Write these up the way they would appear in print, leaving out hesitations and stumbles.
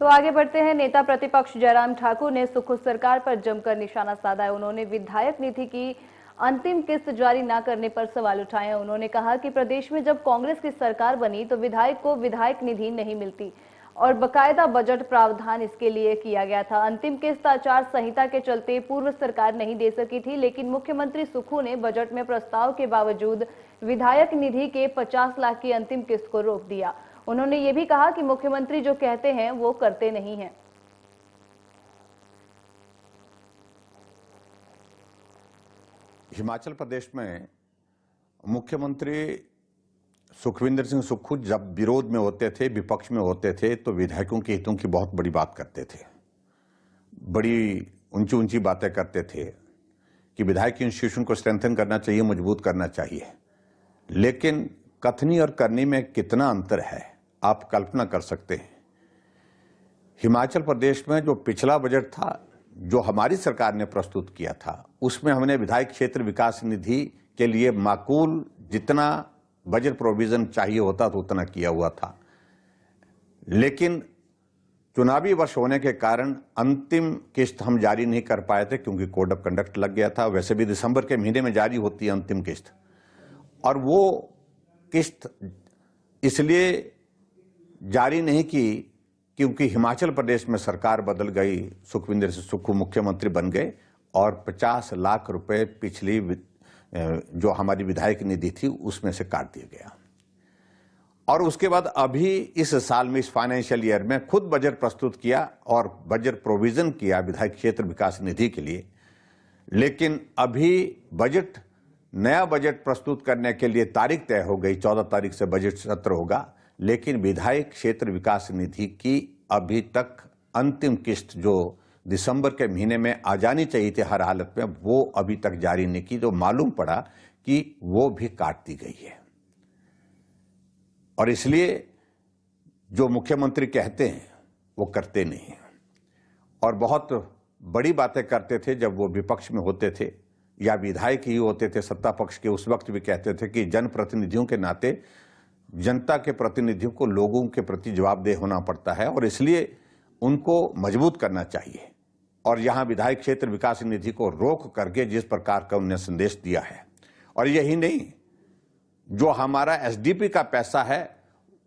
तो आगे बढ़ते हैं। नेता प्रतिपक्ष जयराम ठाकुर ने सुखू सरकार पर जमकर निशाना साधा है। उन्होंने विधायक निधि की अंतिम किस्त जारी न करने पर सवाल उठाए। उन्होंने कहा कि प्रदेश में जब कांग्रेस की सरकार बनी तो विधायक को विधायक निधि नहीं मिलती और बकायदा बजट प्रावधान इसके लिए किया गया था। अंतिम किस्त आचार संहिता के चलते पूर्व सरकार नहीं दे सकी थी, लेकिन मुख्यमंत्री सुखू ने बजट में प्रस्ताव के बावजूद विधायक निधि के 50 लाख की अंतिम किस्त को रोक दिया। उन्होंने ये भी कहा कि मुख्यमंत्री जो कहते हैं वो करते नहीं हैं। हिमाचल प्रदेश में मुख्यमंत्री सुखविंदर सिंह सुक्खू जब विरोध में होते थे, विपक्ष में होते थे, तो विधायकों के हितों की बहुत बड़ी बात करते थे। बड़ी ऊंची ऊंची बातें करते थे कि विधायक इंस्टीट्यूशन को स्ट्रेंथन करना चाहिए, मजबूत करना चाहिए। लेकिन कथनी और करनी में कितना अंतर है आप कल्पना कर सकते हैं। हिमाचल प्रदेश में जो पिछला बजट था, जो हमारी सरकार ने प्रस्तुत किया था, उसमें हमने विधायक क्षेत्र विकास निधि के लिए माकूल जितना बजट प्रोविजन चाहिए होता तो उतना किया हुआ था। लेकिन चुनावी वर्ष होने के कारण अंतिम किस्त हम जारी नहीं कर पाए थे, क्योंकि कोड ऑफ कंडक्ट लग गया था। वैसे भी दिसंबर के महीने में जारी होती है अंतिम किस्त, और वो किस्त इसलिए जारी नहीं की क्योंकि हिमाचल प्रदेश में सरकार बदल गई, सुखविंदर सिंह सुक्खू मुख्यमंत्री बन गए और 50 लाख रुपए पिछली जो हमारी विधायक निधि थी उसमें से काट दिया गया। और उसके बाद अभी इस साल में, इस फाइनेंशियल ईयर में खुद बजट प्रस्तुत किया और बजट प्रोविजन किया विधायक क्षेत्र विकास निधि के लिए। लेकिन अभी बजट, नया बजट प्रस्तुत करने के लिए तारीख तय हो गई, 14 तारीख से बजट सत्र होगा, लेकिन विधायक क्षेत्र विकास निधि की अभी तक अंतिम किस्त जो दिसंबर के महीने में आ जानी चाहिए थी हर हालत में, वो अभी तक जारी नहीं की। तो मालूम पड़ा कि वो भी काट दी गई है। और इसलिए जो मुख्यमंत्री कहते हैं वो करते नहीं हैं, और बहुत बड़ी बातें करते थे जब वो विपक्ष में होते थे या विधायक ही होते थे सत्ता पक्ष के। उस वक्त भी कहते थे कि जनप्रतिनिधियों के नाते जनता के प्रतिनिधियों को लोगों के प्रति जवाबदेह होना पड़ता है और इसलिए उनको मजबूत करना चाहिए। और यहाँ विधायक क्षेत्र विकास निधि को रोक करके जिस प्रकार का उन्हें संदेश दिया है, और यही नहीं, जो हमारा एसडीपी का पैसा है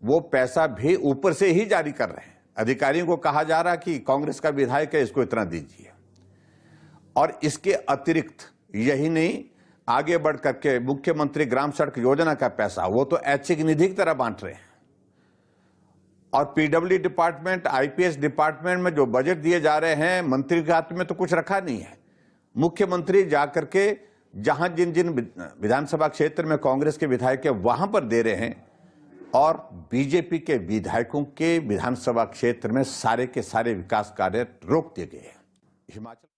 वो पैसा भी ऊपर से ही जारी कर रहे हैं। अधिकारियों को कहा जा रहा कि कांग्रेस का विधायक है, इसको इतना दीजिए। और इसके अतिरिक्त यही नहीं, आगे बढ़ करके मुख्यमंत्री ग्राम सड़क योजना का पैसा वो तो ऐच्छिक निधि की तरह बांट रहे हैं। और पीडब्ल्यू डिपार्टमेंट, आईपीएस डिपार्टमेंट में जो बजट दिए जा रहे हैं, मंत्री के हाथ में तो कुछ रखा नहीं है। मुख्यमंत्री जाकर के जहां जिन जिन विधानसभा क्षेत्र में कांग्रेस के विधायक है वहां पर दे रहे हैं, और बीजेपी के विधायकों के विधानसभा क्षेत्र में सारे के सारे विकास कार्य रोक दिए गए हैं। हिमाचल